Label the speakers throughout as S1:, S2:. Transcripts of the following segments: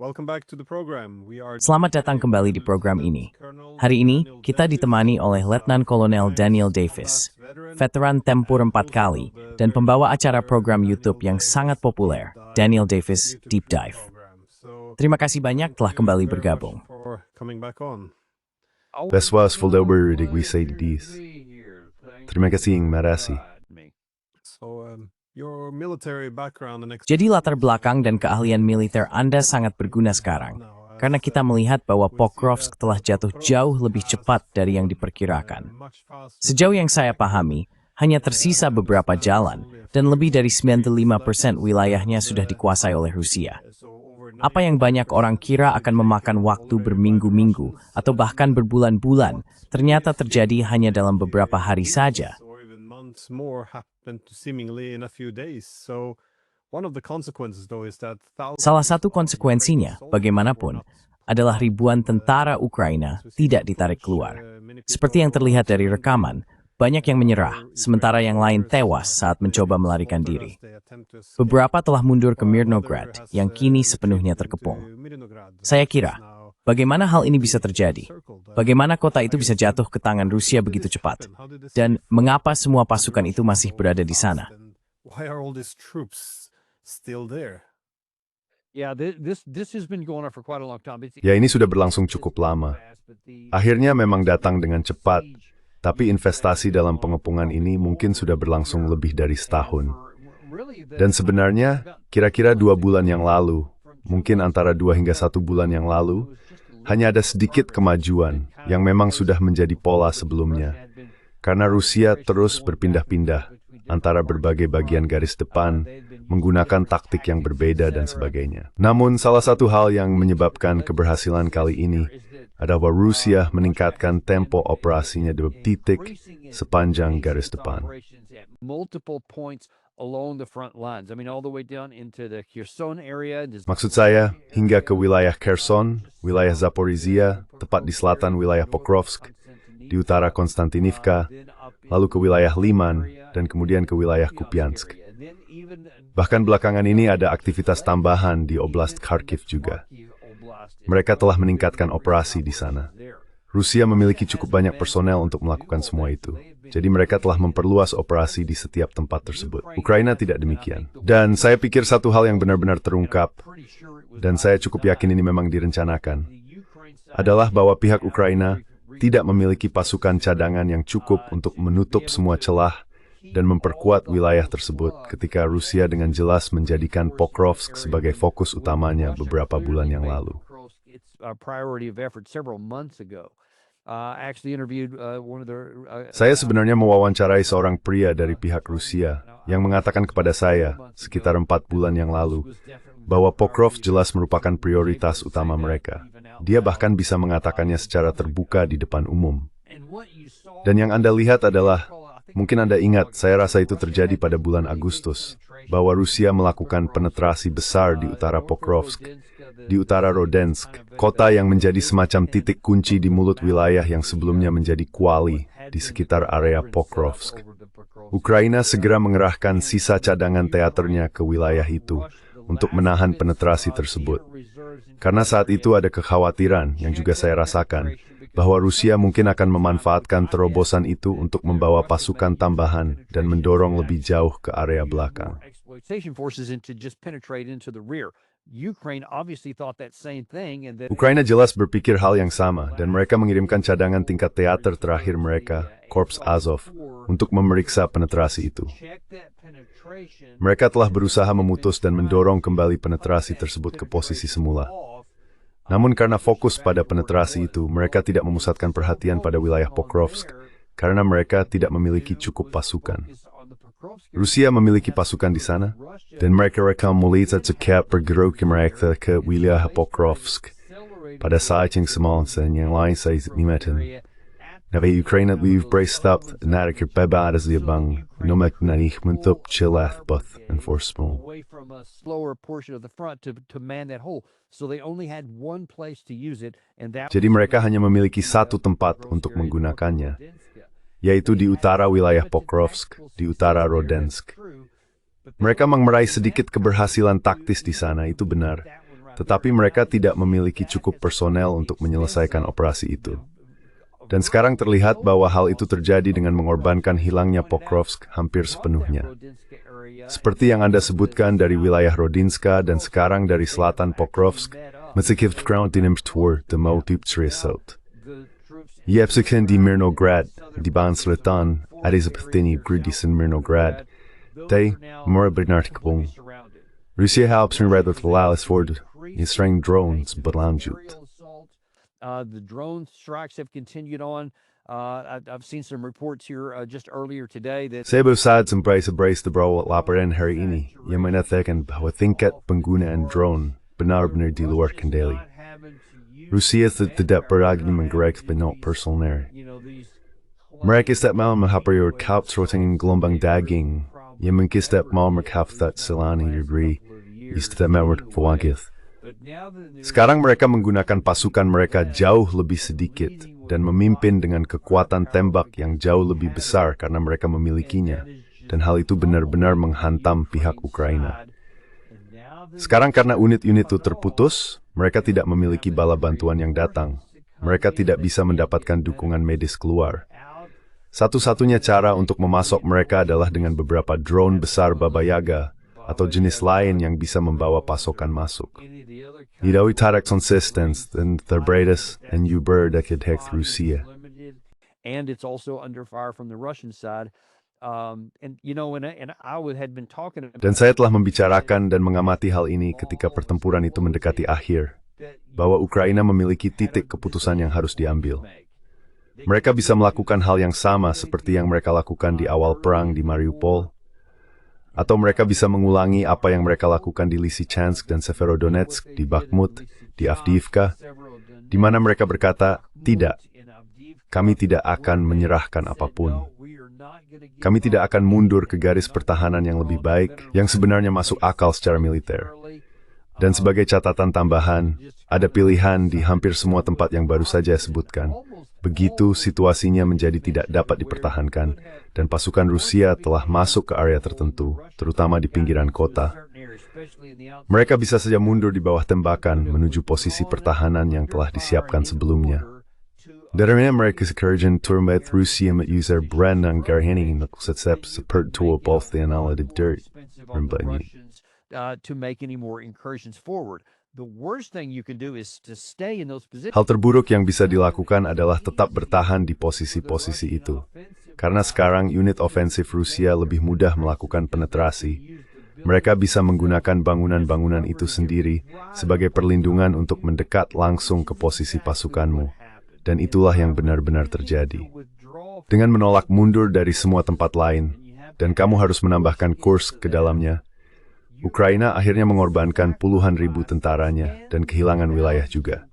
S1: Welcome back to the program.
S2: Selamat datang kembali di program ini. Hari ini, kita ditemani oleh Letnan Kolonel Daniel Davis, veteran tempur 4 kali, dan pembawa acara program YouTube yang sangat populer, Daniel Davis Deep Dive. Terima kasih banyak telah kembali bergabung.
S3: Best was voldover we say this. Terima kasih yang marasi.
S2: Jadi latar belakang dan keahlian militer Anda sangat berguna sekarang, karena kita melihat bahwa Pokrovsk telah jatuh jauh lebih cepat dari yang diperkirakan. Sejauh yang saya pahami, hanya tersisa beberapa jalan, dan lebih dari 95% wilayahnya sudah dikuasai oleh Rusia. Apa yang banyak orang kira akan memakan waktu berminggu-minggu atau bahkan berbulan-bulan, ternyata terjadi hanya dalam beberapa hari saja. Salah satu konsekuensinya, bagaimanapun, adalah ribuan tentara Ukraina tidak ditarik keluar. Seperti yang terlihat dari rekaman, banyak yang menyerah, sementara yang lain tewas saat mencoba melarikan diri. Beberapa telah mundur ke Mirnograd, yang kini sepenuhnya terkepung. Saya kira, bagaimana hal ini bisa terjadi? Bagaimana kota itu bisa jatuh ke tangan Rusia begitu cepat? Dan mengapa semua pasukan itu masih berada di sana?
S3: Ya, ini sudah berlangsung cukup lama. Akhirnya memang datang dengan cepat, tapi investasi dalam pengepungan ini mungkin sudah berlangsung lebih dari setahun. Dan sebenarnya, kira-kira 2 bulan yang lalu, mungkin antara 2 hingga 1 bulan yang lalu, hanya ada sedikit kemajuan yang memang sudah menjadi pola sebelumnya. Karena Rusia terus berpindah-pindah antara berbagai bagian garis depan, menggunakan taktik yang berbeda dan sebagainya. Namun salah satu hal yang menyebabkan keberhasilan kali ini adalah Rusia meningkatkan tempo operasinya di titik sepanjang garis depan. Maksud saya, hingga ke wilayah Kherson, wilayah Zaporizhia, tepat di selatan wilayah Pokrovsk, di utara Konstantinivka, lalu ke wilayah Liman, dan kemudian ke wilayah Kupiansk. Bahkan belakangan ini ada aktivitas tambahan di Oblast Kharkiv juga. Mereka telah meningkatkan operasi di sana. Rusia memiliki cukup banyak personel untuk melakukan semua itu. Jadi mereka telah memperluas operasi di setiap tempat tersebut. Ukraina tidak demikian. Dan saya pikir satu hal yang benar-benar terungkap, dan saya cukup yakin ini memang direncanakan, adalah bahwa pihak Ukraina tidak memiliki pasukan cadangan yang cukup untuk menutup semua celah dan memperkuat wilayah tersebut ketika Rusia dengan jelas menjadikan Pokrovsk sebagai fokus utamanya beberapa bulan yang lalu. Saya sebenarnya mewawancarai seorang pria dari pihak Rusia yang mengatakan kepada saya sekitar 4 bulan yang lalu bahwa Pokrovsk jelas merupakan prioritas utama mereka. Dia bahkan bisa mengatakannya secara terbuka di depan umum. Dan yang Anda lihat adalah, mungkin Anda ingat, saya rasa itu terjadi pada bulan Agustus, bahwa Rusia melakukan penetrasi besar di utara Pokrovsk, di utara Rodensk, kota yang menjadi semacam titik kunci di mulut wilayah yang sebelumnya menjadi kuali di sekitar area Pokrovsk. Ukraina segera mengerahkan sisa cadangan teaternya ke wilayah itu untuk menahan penetrasi tersebut. Karena saat itu ada kekhawatiran yang juga saya rasakan, bahwa Rusia mungkin akan memanfaatkan terobosan itu untuk membawa pasukan tambahan dan mendorong lebih jauh ke area belakang. Ukraina jelas berpikir hal yang sama, dan mereka mengirimkan cadangan tingkat teater terakhir mereka, Korps Azov, untuk memeriksa penetrasi itu. Mereka telah berusaha memutus dan mendorong kembali penetrasi tersebut ke posisi semula. Namun karena fokus pada penetrasi itu, mereka tidak memusatkan perhatian pada wilayah Pokrovsk, karena mereka tidak memiliki cukup pasukan. Rusia memiliki pasukan di sana, dan mereka mulai cepat bergerak mereka ke wilayah Pokrovsk pada saat yang sama dan yang lain saya nimatan. Nabi Ukraina lebih berstap narik bebadas di bang nomak naik mentup celah buth enforcement. Jadi mereka hanya memiliki satu tempat untuk menggunakannya, yaitu di utara wilayah Pokrovsk, di utara Rodensk. Mereka meraih sedikit keberhasilan taktis di sana, itu benar. tetapi mereka tidak memiliki cukup personel untuk menyelesaikan operasi itu. Dan sekarang terlihat bahwa hal itu terjadi dengan mengorbankan hilangnya Pokrovsk hampir sepenuhnya. Seperti yang Anda sebutkan dari wilayah Rodinska dan sekarang dari selatan Pokrovsk, Metsikiv Crown Dinimstvor, the Multiptresot. Yepsikin di Mirnograd, di Ban Selatan, ada seperti Grudisen Mirnograd, Tay, Morabinartikbong. Rusia helps redot lalas Ford, Israel drones berlanjut.
S1: The drone strikes have continued on. I've seen some reports here just earlier today that
S3: Saya berusaha embrace beberapa laporan hari ini yang menyatakan bahwa tingkat penggunaan drone benar-benar di luar kendali. Rusia tidak berani menggerakkan banyak personel. Mereka tidak mau menghapiri kaptroting gelombang daging yang mungkin tidak mau menghaftat selani diri, tidak mau berwagith. Sekarang mereka menggunakan pasukan mereka jauh lebih sedikit dan memimpin dengan kekuatan tembak yang jauh lebih besar karena mereka memilikinya, dan hal itu benar-benar menghantam pihak Ukraina. Sekarang karena unit-unit itu terputus, mereka tidak memiliki bala bantuan yang datang. Mereka tidak bisa mendapatkan dukungan medis keluar. Satu-satunya cara untuk memasok mereka adalah dengan beberapa drone besar Baba Yaga atau jenis lain yang bisa membawa pasokan masuk. Idawi tarak consistence dan terberes and Uber dekedhek Rusia.
S1: And it's also under fire from the Russian side. And I had been talking about.
S3: Dan saya telah membicarakan dan mengamati hal ini ketika pertempuran itu mendekati akhir, bahwa Ukraina memiliki titik keputusan yang harus diambil. Mereka bisa melakukan hal yang sama seperti yang mereka lakukan di awal perang di Mariupol, atau mereka bisa mengulangi apa yang mereka lakukan di Lysychansk dan Severodonetsk, di Bakhmut, di Avdiivka, di mana mereka berkata, tidak, kami tidak akan menyerahkan apapun. Kami tidak akan mundur ke garis pertahanan yang lebih baik, yang sebenarnya masuk akal secara militer. Dan sebagai catatan tambahan, ada pilihan di hampir semua tempat yang baru saja sebutkan. Begitu situasinya menjadi tidak dapat dipertahankan, dan pasukan Rusia telah masuk ke area tertentu, terutama di pinggiran kota. Mereka bisa saja mundur di bawah tembakan menuju posisi pertahanan yang telah disiapkan sebelumnya. Dari mereka sekarang turmet Rusia menguser brandang garhening setiap seperti both the analytic dirt
S1: to make any more incursions forward. The worst thing you can do is to stay in those positions.
S3: Hal terburuk yang bisa dilakukan adalah tetap bertahan di posisi-posisi itu. Karena sekarang unit ofensif Rusia lebih mudah melakukan penetrasi. Mereka bisa menggunakan bangunan-bangunan itu sendiri sebagai perlindungan untuk mendekat langsung ke posisi pasukanmu. Dan itulah yang benar-benar terjadi. Dengan menolak mundur dari semua tempat lain, dan kamu harus menambahkan Kursk ke dalamnya, Ukraina akhirnya mengorbankan puluhan ribu tentaranya dan kehilangan wilayah juga.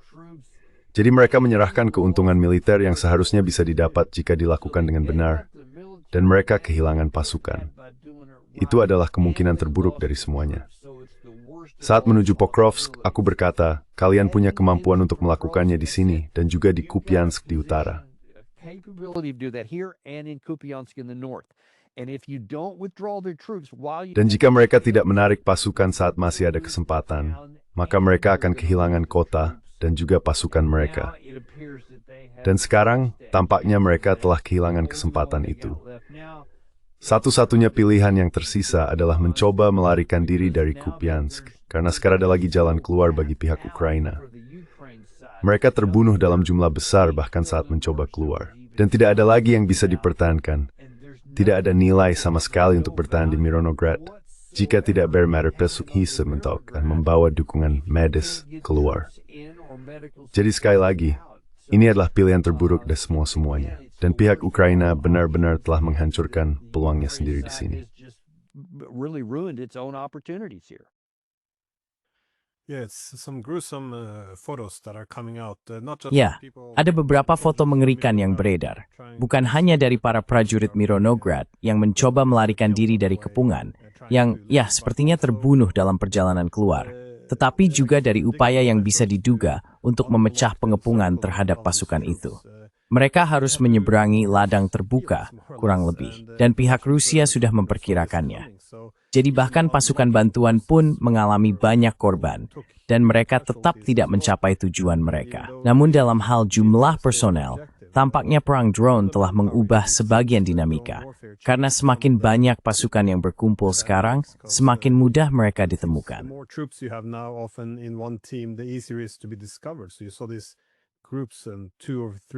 S3: Jadi mereka menyerahkan keuntungan militer yang seharusnya bisa didapat jika dilakukan dengan benar, dan mereka kehilangan pasukan. Itu adalah kemungkinan terburuk dari semuanya. Saat menuju Pokrovsk, aku berkata, kalian punya kemampuan untuk melakukannya di sini dan juga di Kupiansk di utara. Dan jika mereka tidak menarik pasukan saat masih ada kesempatan, maka mereka akan kehilangan kota dan juga pasukan mereka. Dan sekarang, tampaknya mereka telah kehilangan kesempatan itu. Satu-satunya pilihan yang tersisa adalah mencoba melarikan diri dari Kupiansk, karena sekarang ada lagi jalan keluar bagi pihak Ukraina. Mereka terbunuh dalam jumlah besar bahkan saat mencoba keluar. Dan tidak ada lagi yang bisa dipertahankan. Tidak ada nilai sama sekali untuk bertahan di Mironograd, jika tidak bermater-pesuk hisap mentok dan membawa dukungan medis keluar. Jadi sekali lagi, ini adalah pilihan terburuk dari semuanya. Dan pihak Ukraina benar-benar telah menghancurkan peluangnya sendiri di sini.
S2: Ya, ada beberapa foto mengerikan yang beredar. Bukan hanya dari para prajurit Mironograd yang mencoba melarikan diri dari kepungan, yang sepertinya terbunuh dalam perjalanan keluar, tetapi juga dari upaya yang bisa diduga untuk memecah pengepungan terhadap pasukan itu. Mereka harus menyeberangi ladang terbuka, kurang lebih, dan pihak Rusia sudah memperkirakannya. Jadi bahkan pasukan bantuan pun mengalami banyak korban, dan mereka tetap tidak mencapai tujuan mereka. Namun dalam hal jumlah personel, tampaknya perang drone telah mengubah sebagian dinamika. Karena semakin banyak pasukan yang berkumpul sekarang, semakin mudah mereka ditemukan.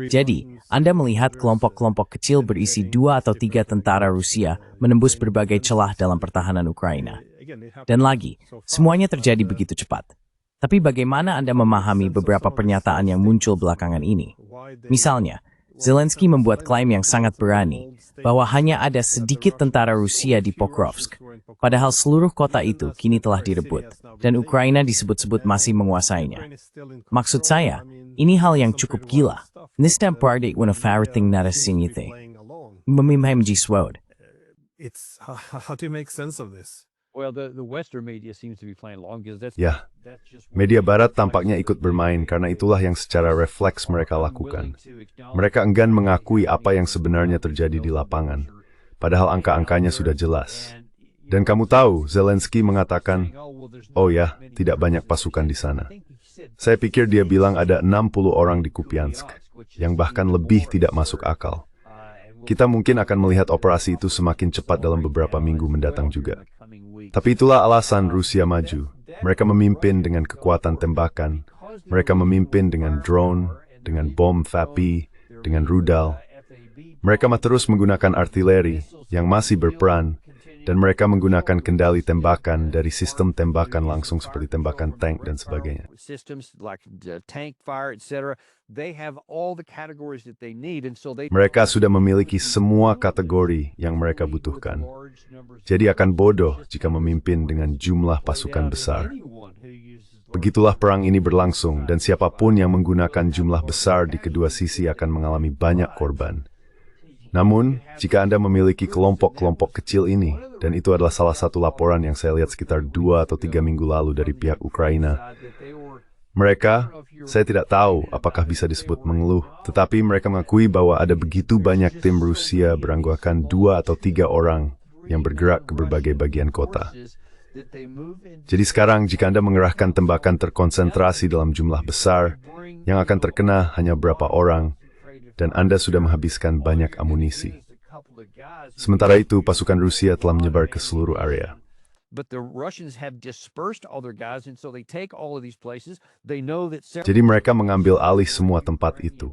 S2: Jadi, Anda melihat kelompok-kelompok kecil berisi 2 atau 3 tentara Rusia menembus berbagai celah dalam pertahanan Ukraina. Dan lagi, semuanya terjadi begitu cepat. Tapi bagaimana Anda memahami beberapa pernyataan yang muncul belakangan ini? Misalnya, Zelensky membuat klaim yang sangat berani bahwa hanya ada sedikit tentara Rusia di Pokrovsk, padahal seluruh kota itu kini telah direbut, dan Ukraina disebut-sebut masih menguasainya. Maksud saya, ini hal yang cukup gila. Nistam pardik unafarting narasingite. Memimham jiswod.
S4: How do you make sense of this?
S1: Well, the Western media seems to be playing along because that's
S3: Ya,
S1: just
S3: media barat tampaknya ikut bermain karena itulah yang secara refleks mereka lakukan. Mereka enggan mengakui apa yang sebenarnya terjadi di lapangan, padahal angka-angkanya sudah jelas. Dan kamu tahu, Zelensky mengatakan, oh ya, tidak banyak pasukan di sana. Saya pikir dia bilang ada 60 orang di Kupiansk, yang bahkan lebih tidak masuk akal. Kita mungkin akan melihat operasi itu semakin cepat dalam beberapa minggu mendatang juga. Tapi itulah alasan Rusia maju. Mereka memimpin dengan kekuatan tembakan. Mereka memimpin dengan drone, dengan bom FAPI, dengan rudal. Mereka terus menggunakan artileri yang masih berperan, dan mereka menggunakan kendali tembakan dari sistem tembakan langsung seperti tembakan tank dan sebagainya.
S1: systems like tank fire, etc. They have all the categories that they need, and so they.
S3: Mereka sudah memiliki semua kategori yang mereka butuhkan. Jadi akan bodoh jika memimpin dengan jumlah pasukan besar. Begitulah perang ini berlangsung, dan siapapun yang menggunakan jumlah besar di kedua sisi akan mengalami banyak korban. Namun, jika Anda memiliki kelompok-kelompok kecil ini, dan itu adalah salah satu laporan yang saya lihat sekitar 2 atau 3 minggu lalu dari pihak Ukraina, mereka, saya tidak tahu apakah bisa disebut mengeluh, tetapi mereka mengakui bahwa ada begitu banyak tim Rusia beranggotakan 2 atau 3 orang yang bergerak ke berbagai bagian kota. Jadi sekarang, jika Anda mengerahkan tembakan terkonsentrasi dalam jumlah besar, yang akan terkena hanya beberapa orang, dan Anda sudah menghabiskan banyak amunisi. Sementara itu, pasukan Rusia telah menyebar ke seluruh area. Jadi mereka mengambil alih semua tempat itu.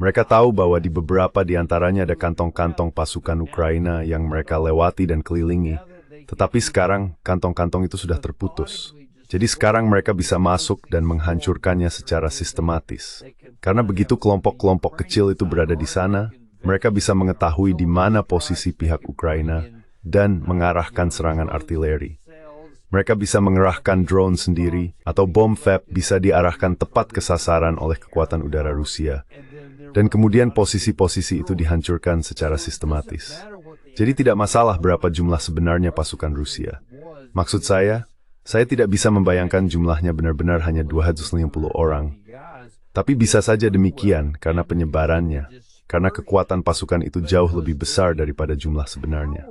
S3: Mereka tahu bahwa di beberapa di antaranya ada kantong-kantong pasukan Ukraina yang mereka lewati dan kelilingi. Tetapi sekarang, kantong-kantong itu sudah terputus. Jadi sekarang mereka bisa masuk dan menghancurkannya secara sistematis. Karena begitu kelompok-kelompok kecil itu berada di sana, mereka bisa mengetahui di mana posisi pihak Ukraina dan mengarahkan serangan artileri. Mereka bisa mengerahkan drone sendiri, atau bom FAP bisa diarahkan tepat ke sasaran oleh kekuatan udara Rusia. Dan kemudian posisi-posisi itu dihancurkan secara sistematis. Jadi tidak masalah berapa jumlah sebenarnya pasukan Rusia. Maksud saya tidak bisa membayangkan jumlahnya benar-benar hanya 250 orang. Tapi bisa saja demikian karena penyebarannya, karena kekuatan pasukan itu jauh lebih besar daripada jumlah sebenarnya.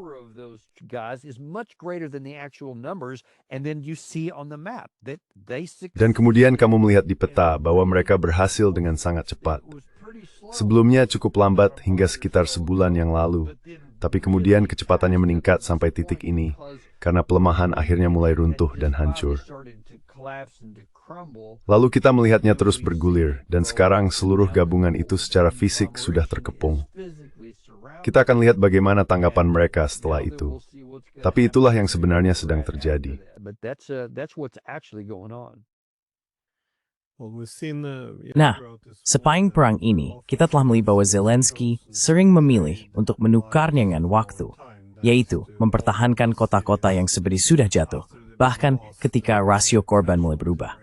S3: Dan kemudian kamu melihat di peta bahwa mereka berhasil dengan sangat cepat. Sebelumnya cukup lambat hingga sekitar sebulan yang lalu, tapi kemudian kecepatannya meningkat sampai titik ini, karena pelemahan akhirnya mulai runtuh dan hancur. Lalu kita melihatnya terus bergulir, dan sekarang seluruh gabungan itu secara fisik sudah terkepung. Kita akan lihat bagaimana tanggapan mereka setelah itu. Tapi itulah yang sebenarnya sedang terjadi.
S2: Nah, sepanjang perang ini, kita telah melihat bahwa Zelensky sering memilih untuk menukarnya dengan waktu, yaitu mempertahankan kota-kota yang sebenarnya sudah jatuh, bahkan ketika rasio korban mulai berubah.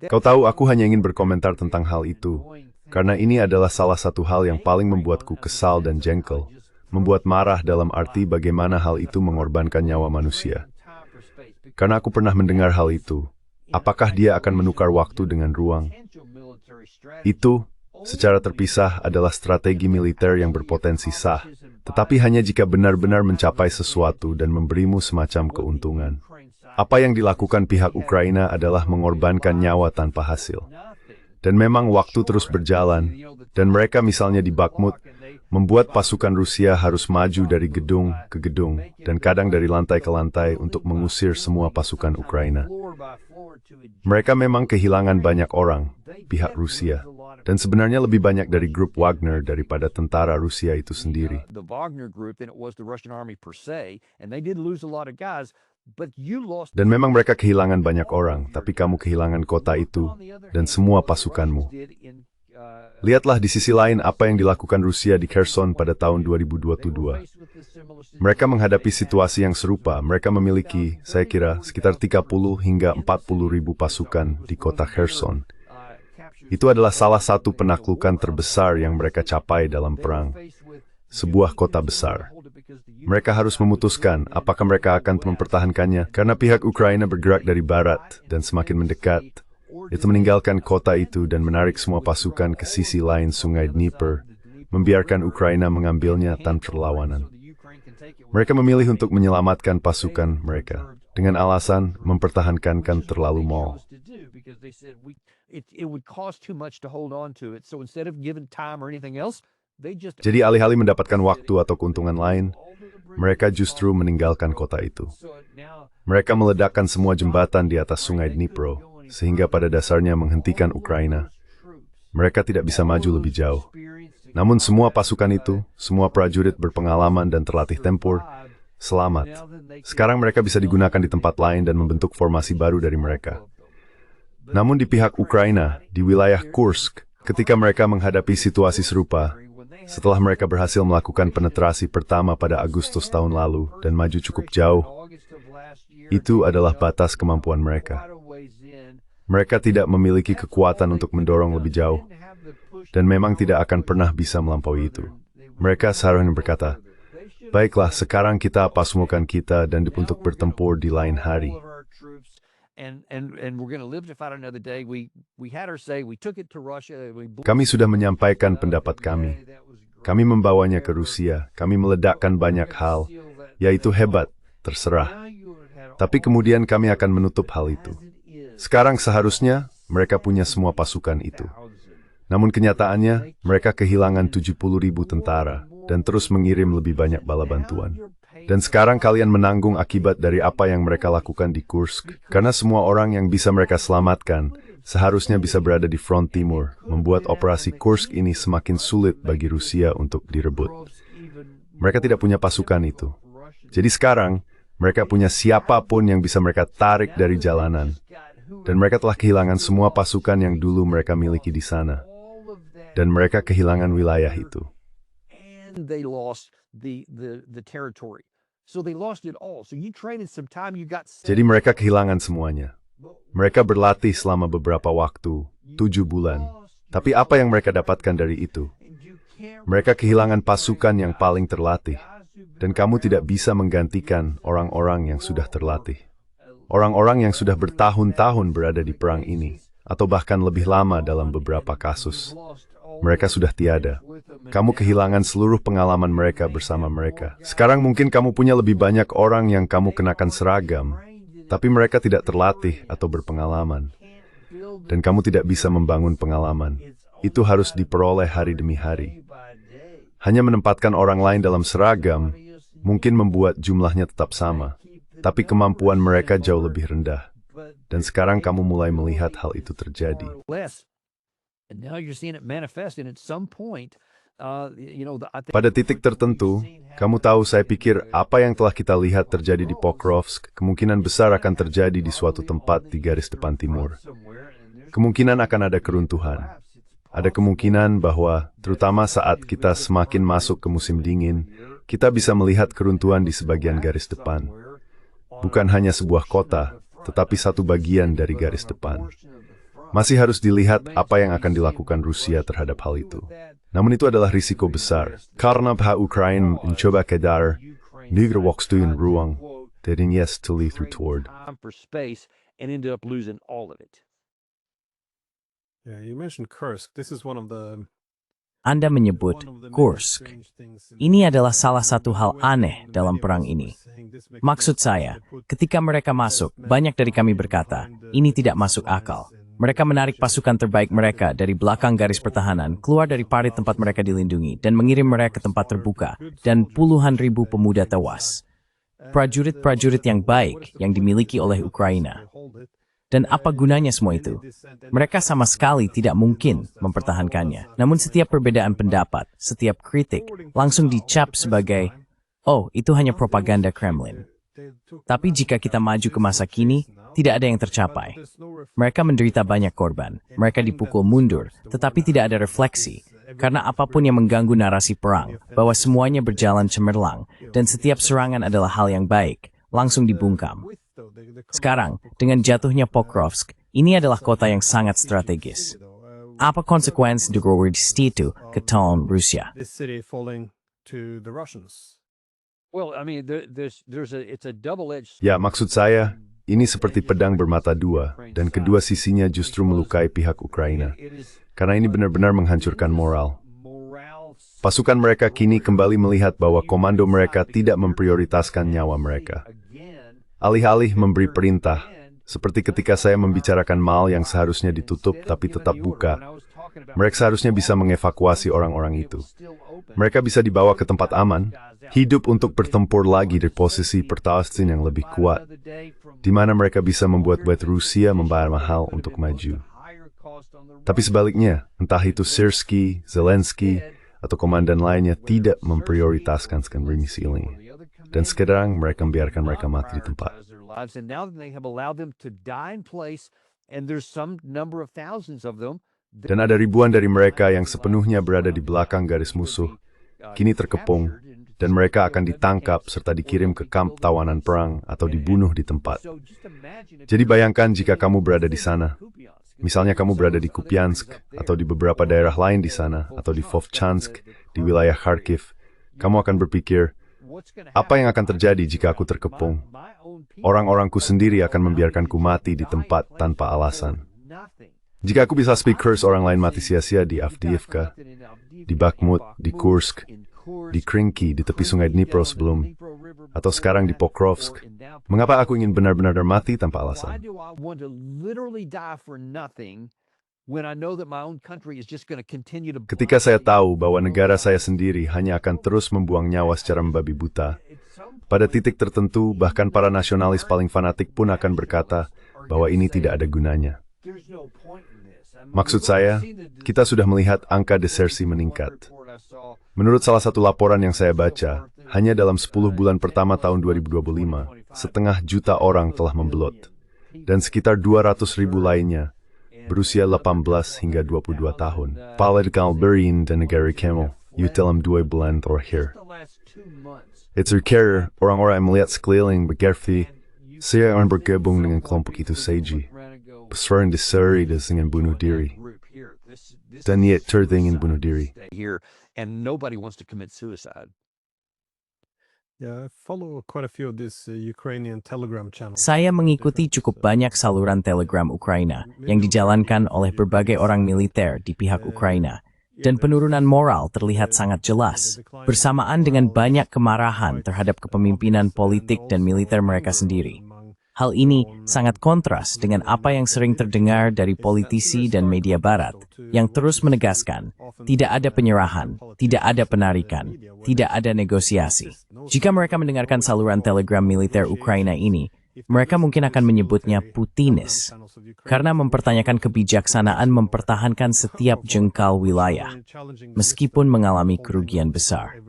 S3: Kau tahu, aku hanya ingin berkomentar tentang hal itu, karena ini adalah salah satu hal yang paling membuatku kesal dan jengkel, membuat marah dalam arti bagaimana hal itu mengorbankan nyawa manusia. Karena aku pernah mendengar hal itu. Apakah dia akan menukar waktu dengan ruang? Itu secara terpisah adalah strategi militer yang berpotensi sah, tetapi hanya jika benar-benar mencapai sesuatu dan memberimu semacam keuntungan. Apa yang dilakukan pihak Ukraina adalah mengorbankan nyawa tanpa hasil. Dan memang waktu terus berjalan, dan mereka misalnya di Bakhmut, membuat pasukan Rusia harus maju dari gedung ke gedung, dan kadang dari lantai ke lantai untuk mengusir semua pasukan Ukraina. Mereka memang kehilangan banyak orang, pihak Rusia, dan sebenarnya lebih banyak dari grup Wagner daripada tentara Rusia itu sendiri. Dan memang mereka kehilangan banyak orang, tapi kamu kehilangan kota itu dan semua pasukanmu. Lihatlah di sisi lain apa yang dilakukan Rusia di Kherson pada tahun 2022. Mereka menghadapi situasi yang serupa. Mereka memiliki, saya kira, sekitar 30 hingga 40 ribu pasukan di kota Kherson. Itu adalah salah satu penaklukan terbesar yang mereka capai dalam perang. Sebuah kota besar. Mereka harus memutuskan apakah mereka akan mempertahankannya karena pihak Ukraina bergerak dari barat dan semakin mendekat. Itu meninggalkan kota itu dan menarik semua pasukan ke sisi lain Sungai Dnieper, membiarkan Ukraina mengambilnya tanpa perlawanan. Mereka memilih untuk menyelamatkan pasukan mereka dengan alasan mempertahankan terlalu mal. Jadi alih-alih mendapatkan waktu atau keuntungan lain, mereka justru meninggalkan kota itu. Mereka meledakkan semua jembatan di atas Sungai Dnipro, sehingga pada dasarnya menghentikan Ukraina. Mereka tidak bisa maju lebih jauh. Namun semua pasukan itu, semua prajurit berpengalaman dan terlatih tempur, selamat. Sekarang mereka bisa digunakan di tempat lain dan membentuk formasi baru dari mereka. Namun di pihak Ukraina, di wilayah Kursk, ketika mereka menghadapi situasi serupa, setelah mereka berhasil melakukan penetrasi pertama pada Agustus tahun lalu dan maju cukup jauh, itu adalah batas kemampuan mereka. Mereka tidak memiliki kekuatan untuk mendorong lebih jauh, dan memang tidak akan pernah bisa melampaui itu. Mereka seharusnya berkata, baiklah, sekarang kita pasmukan kita dan untuk bertempur di lain hari. Kami sudah menyampaikan pendapat kami. Kami membawanya ke Rusia. Kami meledakkan banyak hal, yaitu hebat, terserah. Tapi kemudian kami akan menutup hal itu. Sekarang seharusnya mereka punya semua pasukan itu. Namun kenyataannya, mereka kehilangan 70.000 tentara dan terus mengirim lebih banyak bala bantuan. Dan sekarang kalian menanggung akibat dari apa yang mereka lakukan di Kursk, karena semua orang yang bisa mereka selamatkan seharusnya bisa berada di front timur, membuat operasi Kursk ini semakin sulit bagi Rusia untuk direbut. Mereka tidak punya pasukan itu. Jadi sekarang, mereka punya siapapun yang bisa mereka tarik dari jalanan. Dan mereka telah kehilangan semua pasukan yang dulu mereka miliki di sana. Dan mereka kehilangan wilayah itu. Jadi mereka kehilangan semuanya. Mereka berlatih selama beberapa waktu, 7 bulan. Tapi apa yang mereka dapatkan dari itu? Mereka kehilangan pasukan yang paling terlatih. Dan kamu tidak bisa menggantikan orang-orang yang sudah terlatih. Orang-orang yang sudah bertahun-tahun berada di perang ini, atau bahkan lebih lama dalam beberapa kasus. Mereka sudah tiada. Kamu kehilangan seluruh pengalaman mereka bersama mereka. Sekarang mungkin kamu punya lebih banyak orang yang kamu kenakan seragam, tapi mereka tidak terlatih atau berpengalaman. Dan kamu tidak bisa membangun pengalaman. Itu harus diperoleh hari demi hari. Hanya menempatkan orang lain dalam seragam, mungkin membuat jumlahnya tetap sama. Tapi kemampuan mereka jauh lebih rendah. Dan sekarang kamu mulai melihat hal itu terjadi. Pada titik tertentu, kamu tahu, saya pikir apa yang telah kita lihat terjadi di Pokrovsk kemungkinan besar akan terjadi di suatu tempat di garis depan timur. Kemungkinan akan ada keruntuhan. Ada kemungkinan bahwa, terutama saat kita semakin masuk ke musim dingin, kita bisa melihat keruntuhan di sebagian garis depan. Bukan hanya sebuah kota, tetapi satu bagian dari garis depan. Masih harus dilihat apa yang akan dilakukan Rusia terhadap hal itu. Namun itu adalah risiko besar, karena pihak Ukraina mencoba kedar, negara waktuin ruang, dan yes to lead through toward.
S4: Yeah, you mentioned Kursk. This is one of the
S2: Anda menyebut Kursk. Ini adalah salah satu hal aneh dalam perang ini. Maksud saya, ketika mereka masuk, banyak dari kami berkata, ini tidak masuk akal. Mereka menarik pasukan terbaik mereka dari belakang garis pertahanan, keluar dari parit tempat mereka dilindungi, dan mengirim mereka ke tempat terbuka, dan puluhan ribu pemuda tewas. Prajurit-prajurit yang baik yang dimiliki oleh Ukraina. Dan apa gunanya semua itu? Mereka sama sekali tidak mungkin mempertahankannya. Namun setiap perbedaan pendapat, setiap kritik, langsung dicap sebagai, oh, itu hanya propaganda Kremlin. Tapi jika kita maju ke masa kini, tidak ada yang tercapai. Mereka menderita banyak korban, mereka dipukul mundur, tetapi tidak ada refleksi. Karena apapun yang mengganggu narasi perang, bahwa semuanya berjalan cemerlang, dan setiap serangan adalah hal yang baik, langsung dibungkam. Sekarang, dengan jatuhnya Pokrovsk, ini adalah kota yang sangat strategis. Apa konsekuensi Dugorodisti itu ke tahun Rusia?
S1: Well, I mean, it's a double-edged.
S3: Ya, maksud saya, ini seperti pedang bermata dua, dan kedua sisinya justru melukai pihak Ukraina. Karena ini benar-benar menghancurkan moral. Pasukan mereka kini kembali melihat bahwa komando mereka tidak memprioritaskan nyawa mereka. Alih-alih memberi perintah, seperti ketika saya membicarakan mal yang seharusnya ditutup tapi tetap buka, mereka seharusnya bisa mengevakuasi orang-orang itu. Mereka bisa dibawa ke tempat aman, hidup untuk bertempur lagi di posisi Pertaustin yang lebih kuat, di mana mereka bisa membuat Rusia membayar mahal untuk maju. Tapi sebaliknya, entah itu Syrskyi, Zelensky, atau komandan lainnya tidak memprioritaskan remisi ini. Dan sekarang mereka membiarkan mereka mati di tempat. Dan ada ribuan dari mereka yang sepenuhnya berada di belakang garis musuh, kini terkepung, dan mereka akan ditangkap serta dikirim ke kamp tawanan perang atau dibunuh di tempat. Jadi bayangkan jika kamu berada di sana. Misalnya kamu berada di Kupiansk, atau di beberapa daerah lain di sana, atau di Vovchansk, di wilayah Kharkiv, kamu akan berpikir, apa yang akan terjadi jika aku terkepung? Orang-orangku sendiri akan membiarkanku mati di tempat tanpa alasan. Jika aku bisa speak curse orang lain mati sia-sia di Avdiivka, di Bakhmut, di Kursk, di Krinky, di tepi sungai Dnipro sebelum, atau sekarang di Pokrovsk, mengapa aku ingin benar-benar mati tanpa alasan? Ketika saya tahu bahwa negara saya sendiri hanya akan terus membuang nyawa secara membabi buta, pada titik tertentu bahkan para nasionalis paling fanatik pun akan berkata bahwa ini tidak ada gunanya. Maksud saya, kita sudah melihat angka desersi meningkat. Menurut salah satu laporan yang saya baca, hanya dalam 10 bulan pertama tahun 2025, 500.000 orang telah membelot, dan sekitar 200.000 lainnya berusia 18 hingga 22 tahun. Political Berin dan negara Camel, you tell them 2 bulan terakhir. It's a carrier, orang-orang yang melihat sekeliling bergerfi, saya akan bergabung dengan kelompok itu saja. Pesuruhan diseri dengan bunuh diri. Dan niat ingin bunuh diri.
S1: And nobody wants to commit suicide.
S4: Yeah, I follow quite a few of these Ukrainian Telegram channels.
S2: Saya mengikuti cukup banyak saluran Telegram Ukraina yang dijalankan oleh berbagai orang militer di pihak Ukraina. Dan penurunan moral terlihat sangat jelas, bersamaan dengan banyak kemarahan terhadap kepemimpinan politik dan militer mereka sendiri. Hal ini sangat kontras dengan apa yang sering terdengar dari politisi dan media barat, yang terus menegaskan, tidak ada penyerahan, tidak ada penarikan, tidak ada negosiasi. Jika mereka mendengarkan saluran Telegram militer Ukraina ini, mereka mungkin akan menyebutnya Putinis, karena mempertanyakan kebijaksanaan mempertahankan setiap jengkal wilayah, meskipun mengalami kerugian besar.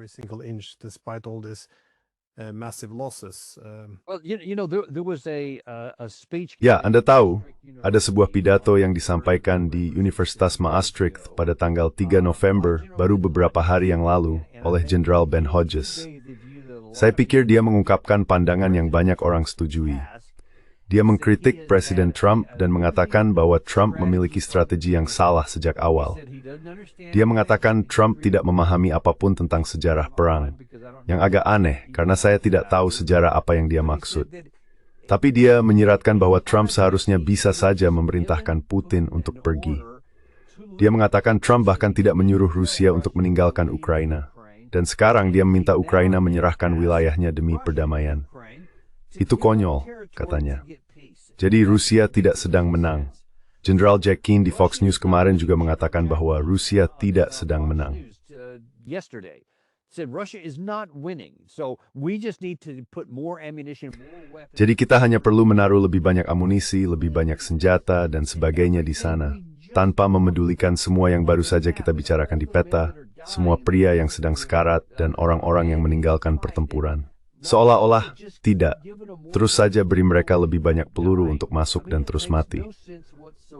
S3: Ya, Anda tahu, ada sebuah pidato yang disampaikan di Universitas Maastricht pada tanggal 3 November, baru beberapa hari yang lalu, oleh Jenderal Ben Hodges. Saya pikir dia mengungkapkan pandangan yang banyak orang setujui. Dia mengkritik Presiden Trump dan mengatakan bahwa Trump memiliki strategi yang salah sejak awal. Dia mengatakan Trump tidak memahami apapun tentang sejarah perang, yang agak aneh karena saya tidak tahu sejarah apa yang dia maksud. Tapi dia menyiratkan bahwa Trump seharusnya bisa saja memerintahkan Putin untuk pergi. Dia mengatakan Trump bahkan tidak menyuruh Rusia untuk meninggalkan Ukraina. Dan sekarang dia meminta Ukraina menyerahkan wilayahnya demi perdamaian. Itu konyol, katanya. Jadi Rusia tidak sedang menang. Jenderal Jack Keane di Fox News kemarin juga mengatakan bahwa Rusia tidak sedang menang. Jadi kita hanya perlu menaruh lebih banyak amunisi, lebih banyak senjata, dan sebagainya di sana, tanpa memedulikan semua yang baru saja kita bicarakan di peta, semua pria yang sedang sekarat, dan orang-orang yang meninggalkan pertempuran. Seolah-olah tidak. Terus saja beri mereka lebih banyak peluru untuk masuk dan terus mati.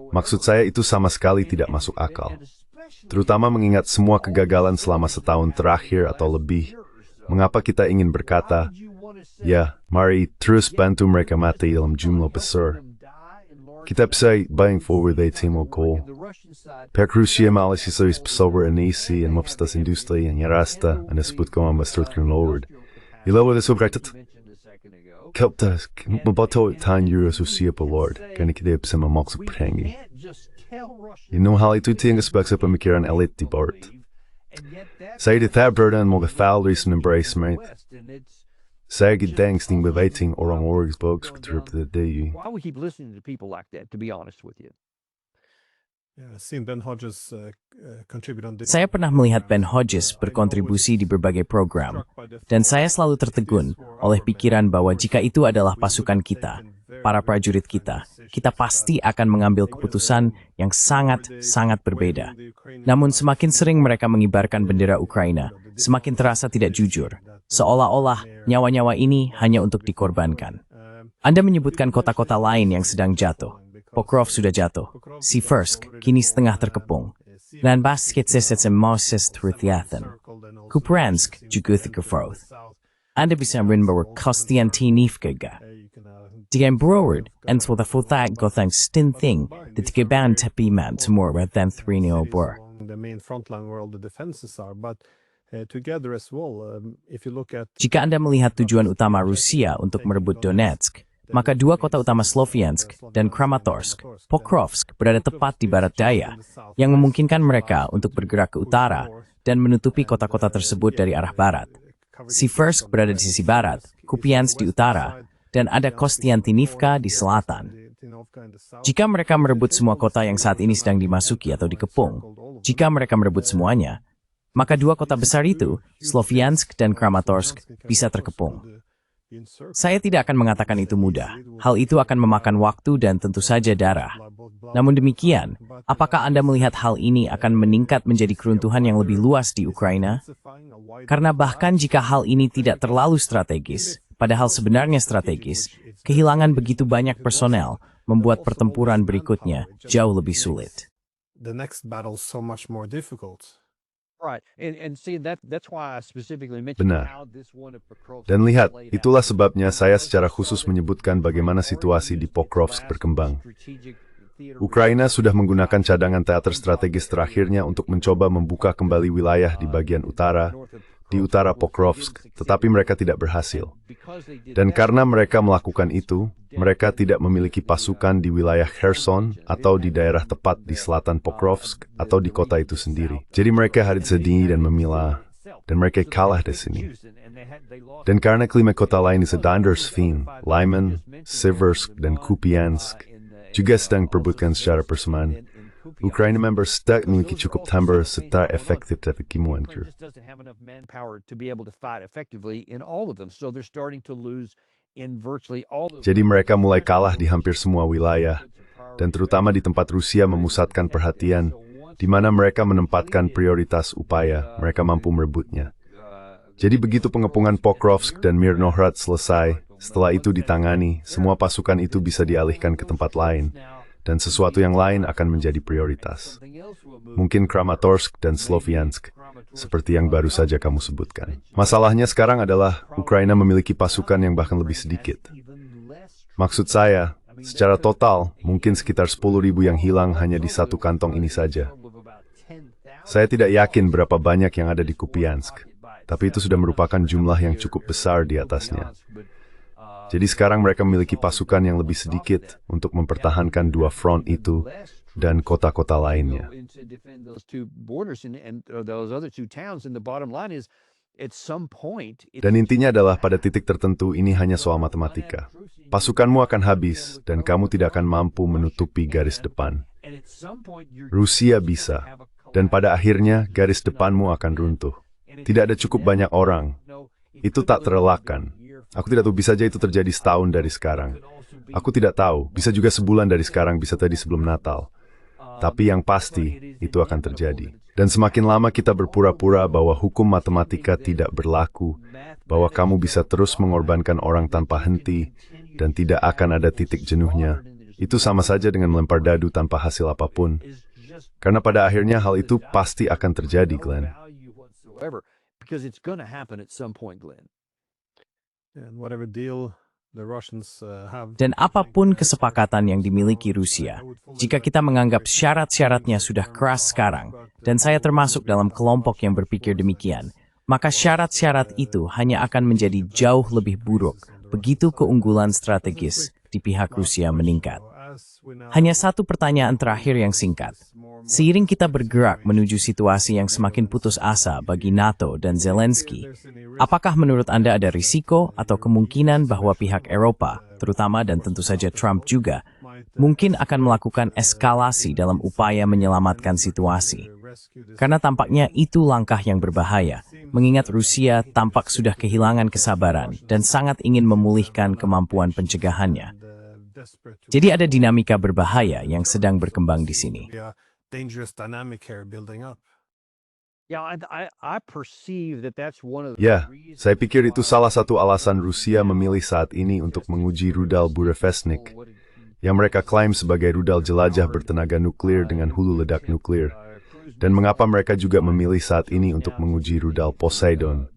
S3: Maksud saya itu sama sekali tidak masuk akal. Terutama mengingat semua kegagalan selama setahun terakhir atau lebih. Mengapa kita ingin berkata, ya, mari terus bantu mereka mati dalam jumlah besar. Kita bisa bayang forward dari Timur Kol. Pihak Rusia malah series pesawat inisi dan mapstas industri yang nyarasta dan disebut koma masterkan Lord. Ilaw na subjected. Kelta, mabato tan euros Rusia pa Lord, karena kita bisa memaksud perhengi. Inong hal itu tinggal sebagai pemikiran elit di Barat. Saya tidak berdan mau gefal dari embracement. Saya gedang sting bevating orang-orang sebagai sekitar terdiri.
S1: Why would we keep listening to people like that, to be honest with you?
S2: Saya pernah melihat Ben Hodges berkontribusi di berbagai program, dan saya selalu tertegun oleh pikiran bahwa jika itu adalah pasukan kita, para prajurit kita pasti akan mengambil keputusan yang sangat-sangat berbeda. Namun semakin sering mereka mengibarkan bendera Ukraina, semakin terasa tidak jujur, seolah-olah nyawa-nyawa ini hanya untuk dikorbankan. Anda menyebutkan kota-kota lain yang sedang jatuh. Pokrov sudah jatuh. Siversk kini setengah terkepung. Lanbasket sesetse Moses Truthiathan. Kupransk juga terkefoth. Anda bisa membawa Kostiantinivka. Dengan Broward, en swada fotak gothang stinthing, the tigeban tepi man to more than 3 bor.
S4: The main frontline where all the defenses are, but together as well, if you look at...
S2: Jika Anda melihat tujuan utama Rusia untuk merebut Donetsk, maka dua kota utama Sloviansk dan Kramatorsk, Pokrovsk berada tepat di barat daya, yang memungkinkan mereka untuk bergerak ke utara dan menutupi kota-kota tersebut dari arah barat. Siversk berada di sisi barat, Kupiansk di utara, dan ada Kostiantinivka di selatan. Jika mereka merebut semua kota yang saat ini sedang dimasuki atau dikepung, jika mereka merebut semuanya, maka dua kota besar itu, Sloviansk dan Kramatorsk, bisa terkepung. Saya tidak akan mengatakan itu mudah. Hal itu akan memakan waktu dan tentu saja darah. Namun demikian, apakah Anda melihat hal ini akan meningkat menjadi keruntuhan yang lebih luas di Ukraina? Karena bahkan jika hal ini tidak terlalu strategis, padahal sebenarnya strategis, kehilangan begitu banyak personel membuat pertempuran berikutnya jauh lebih sulit.
S4: The next battle so much more difficult.
S3: Benar. Dan lihat, itulah sebabnya saya secara khusus menyebutkan bagaimana situasi di Pokrovsk berkembang. Ukraina sudah menggunakan cadangan teater strategis terakhirnya untuk mencoba membuka kembali wilayah di bagian utara, di utara Pokrovsk, tetapi mereka tidak berhasil. Dan karena mereka melakukan itu, mereka tidak memiliki pasukan di wilayah Kherson atau di daerah tepat di selatan Pokrovsk atau di kota itu sendiri. Jadi mereka harus sedih dan memilah, dan mereka kalah di sini. Dan karena kelima kota lain di Dondersveen, Lyman, Siversk, dan Kupiansk juga sedang perebutkan secara persamaan, Ukraina member stuck memiliki cukup tambah serta efektif tapi kimuan. Jadi mereka mulai kalah di hampir semua wilayah, dan terutama di tempat Rusia memusatkan perhatian, di mana mereka menempatkan prioritas upaya, mereka mampu merebutnya. Jadi begitu pengepungan Pokrovsk dan Mirnohrad selesai, setelah itu ditangani, semua pasukan itu bisa dialihkan ke tempat lain, dan sesuatu yang lain akan menjadi prioritas. Mungkin Kramatorsk dan Sloviansk, seperti yang baru saja kamu sebutkan. Masalahnya sekarang adalah Ukraina memiliki pasukan yang bahkan lebih sedikit. Maksud saya, secara total, mungkin sekitar 10.000 yang hilang hanya di satu kantong ini saja. Saya tidak yakin berapa banyak yang ada di Kupiansk, tapi itu sudah merupakan jumlah yang cukup besar di atasnya. Jadi sekarang mereka memiliki pasukan yang lebih sedikit untuk mempertahankan dua front itu, dan kota-kota lainnya. Dan intinya adalah pada titik tertentu ini hanya soal matematika. Pasukanmu akan habis dan kamu tidak akan mampu menutupi garis depan. Rusia bisa, dan pada akhirnya garis depanmu akan runtuh. Tidak ada cukup banyak orang. Itu tak terelakkan. Aku tidak tahu, bisa saja itu terjadi setahun dari sekarang. Aku tidak tahu, bisa juga sebulan dari sekarang, bisa tadi sebelum Natal. Tapi yang pasti, itu akan terjadi. Dan semakin lama kita berpura-pura bahwa hukum matematika tidak berlaku, bahwa kamu bisa terus mengorbankan orang tanpa henti, dan tidak akan ada titik jenuhnya, itu sama saja dengan melempar dadu tanpa hasil apapun. Karena pada akhirnya hal itu pasti akan terjadi, Glenn.
S2: Dan apapun kesepakatan yang dimiliki Rusia, jika kita menganggap syarat-syaratnya sudah keras sekarang, dan saya termasuk dalam kelompok yang berpikir demikian, maka syarat-syarat itu hanya akan menjadi jauh lebih buruk begitu keunggulan strategis di pihak Rusia meningkat. Hanya satu pertanyaan terakhir yang singkat. Seiring kita bergerak menuju situasi yang semakin putus asa bagi NATO dan Zelensky, apakah menurut Anda ada risiko atau kemungkinan bahwa pihak Eropa, terutama dan tentu saja Trump juga, mungkin akan melakukan eskalasi dalam upaya menyelamatkan situasi? Karena tampaknya itu langkah yang berbahaya, mengingat Rusia tampak sudah kehilangan kesabaran dan sangat ingin memulihkan kemampuan pencegahannya. Jadi ada dinamika berbahaya yang sedang berkembang di sini.
S3: Ya, saya pikir itu salah satu alasan Rusia memilih saat ini untuk menguji rudal Burevestnik, yang mereka klaim sebagai rudal jelajah bertenaga nuklir dengan hulu ledak nuklir. Dan mengapa mereka juga memilih saat ini untuk menguji rudal Poseidon,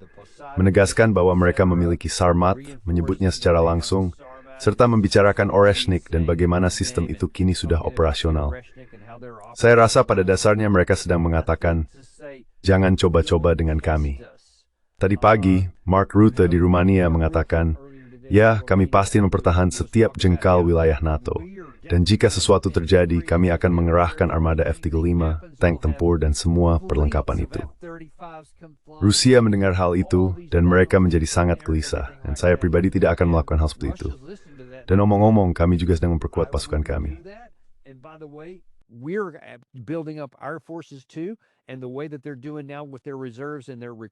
S3: menegaskan bahwa mereka memiliki Sarmat, menyebutnya secara langsung, serta membicarakan Oreshnik dan bagaimana sistem itu kini sudah operasional. Saya rasa pada dasarnya mereka sedang mengatakan, jangan coba-coba dengan kami. Tadi pagi, Mark Rutte di Rumania mengatakan, ya, kami pasti mempertahankan setiap jengkal wilayah NATO. Dan jika sesuatu terjadi, kami akan mengerahkan armada F-35, tank tempur, dan semua perlengkapan itu. Rusia mendengar hal itu, dan mereka menjadi sangat gelisah. Dan saya pribadi tidak akan melakukan hal seperti itu. Dan omong-omong, kami juga sedang memperkuat pasukan kami.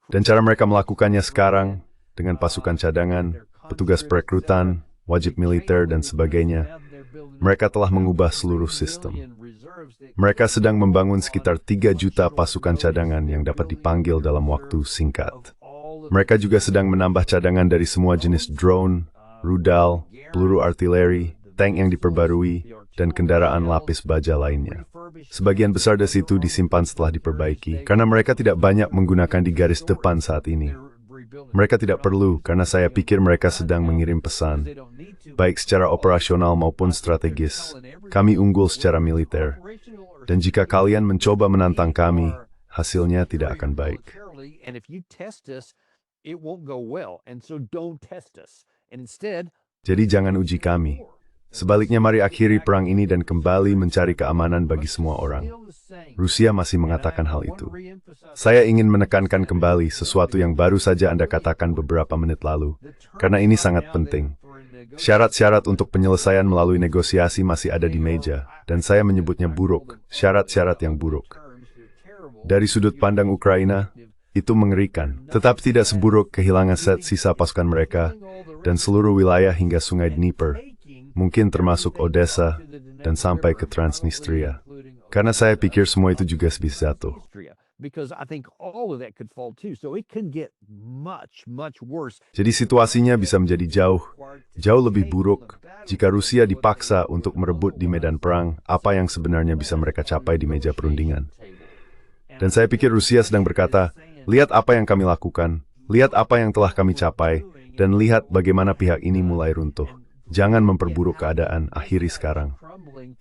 S3: Dan cara mereka melakukannya sekarang, dengan pasukan cadangan, petugas perekrutan, wajib militer, dan sebagainya, mereka telah mengubah seluruh sistem. Mereka sedang membangun sekitar 3 juta pasukan cadangan yang dapat dipanggil dalam waktu singkat. Mereka juga sedang menambah cadangan dari semua jenis drone, rudal, peluru artileri, tank yang diperbarui, dan kendaraan lapis baja lainnya. Sebagian besar dari itu disimpan setelah diperbaiki, karena mereka tidak banyak menggunakan di garis depan saat ini. Mereka tidak perlu, karena saya pikir mereka sedang mengirim pesan, baik secara operasional maupun strategis. Kami unggul secara militer, dan jika kalian mencoba menantang kami, hasilnya tidak akan baik. Jadi jangan uji kami. Sebaliknya mari akhiri perang ini dan kembali mencari keamanan bagi semua orang. Rusia masih mengatakan hal itu. Saya ingin menekankan kembali sesuatu yang baru saja Anda katakan beberapa menit lalu, karena ini sangat penting. Syarat-syarat untuk penyelesaian melalui negosiasi masih ada di meja, dan saya menyebutnya buruk, syarat-syarat yang buruk. Dari sudut pandang Ukraina, itu mengerikan, tetapi tidak seburuk kehilangan sisa pasukan mereka, dan seluruh wilayah hingga sungai Dnieper, mungkin termasuk Odessa, dan sampai ke Transnistria. Karena saya pikir semua itu juga bisa jatuh. Jadi situasinya bisa menjadi jauh lebih buruk jika Rusia dipaksa untuk merebut di medan perang apa yang sebenarnya bisa mereka capai di meja perundingan. Dan saya pikir Rusia sedang berkata, lihat apa yang kami lakukan, lihat apa yang telah kami capai, dan lihat bagaimana pihak ini mulai runtuh. Jangan memperburuk keadaan, akhiri sekarang.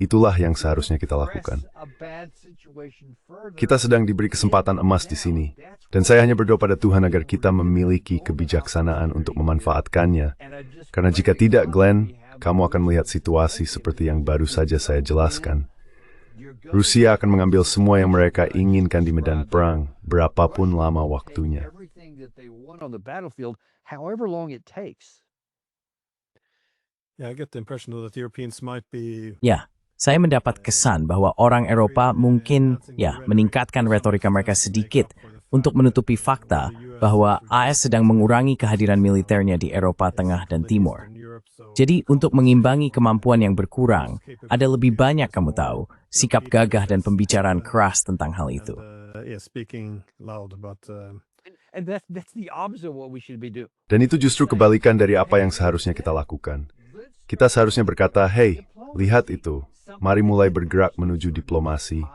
S3: Itulah yang seharusnya kita lakukan. Kita sedang diberi kesempatan emas di sini, dan saya hanya berdoa pada Tuhan agar kita memiliki kebijaksanaan untuk memanfaatkannya. Karena jika tidak, Glenn, kamu akan melihat situasi seperti yang baru saja saya jelaskan. Rusia akan mengambil semua yang mereka inginkan di medan perang, berapapun lama waktunya.
S1: Everything that they want on the battlefield, however long it takes.
S4: Yeah, I get the impression though that Europeans might be
S2: Ya, saya mendapat kesan bahwa orang Eropa mungkin meningkatkan retorika mereka sedikit untuk menutupi fakta bahwa AS sedang mengurangi kehadiran militernya di Eropa Tengah dan Timur. Jadi untuk mengimbangi kemampuan yang berkurang, ada lebih banyak kamu tahu, sikap gagah dan pembicaraan keras tentang hal itu.
S4: speaking loud about
S1: And that's the opposite of what we should be doing.
S3: Dan itu justru kebalikan dari apa yang seharusnya kita lakukan. Kita seharusnya berkata, "Hey, lihat itu. Mari mulai bergerak menuju diplomasi.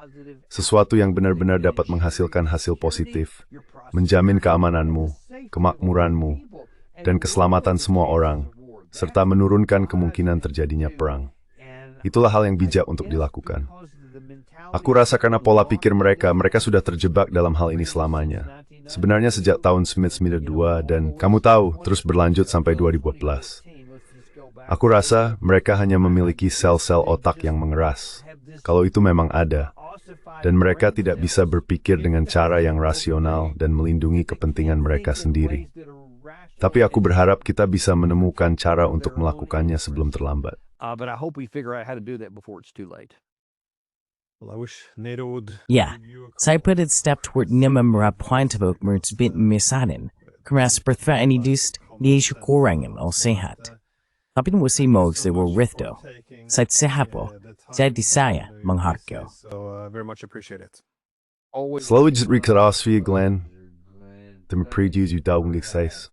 S3: Sesuatu yang benar-benar dapat menghasilkan hasil positif, menjamin keamananmu, kemakmuranmu, dan keselamatan semua orang, serta menurunkan kemungkinan terjadinya perang." Itulah hal yang bijak untuk dilakukan. Aku rasa karena pola pikir mereka sudah terjebak dalam hal ini selamanya. Sebenarnya sejak tahun 1992 dan kamu tahu terus berlanjut sampai 2012. Aku rasa mereka hanya memiliki sel-sel otak yang mengeras. Kalau itu memang ada. Dan mereka tidak bisa berpikir dengan cara yang rasional dan melindungi kepentingan mereka sendiri. Tapi aku berharap kita bisa menemukan cara untuk melakukannya sebelum terlambat.
S1: But I hope we figure out how to do that before it's too late.
S4: well, I wish NATO would
S2: Ya, saya pada step toward nama merapointable merzbit misalin, karena seperti ini just dia kekurangan o sehat. Tapi musim mau sewa rithdo, saya sehat po, jadi saya menghargai.
S4: so very much appreciate it.
S1: Always
S3: Selalu jadi keras via Glenn. Terima kasih juga dalam kisah.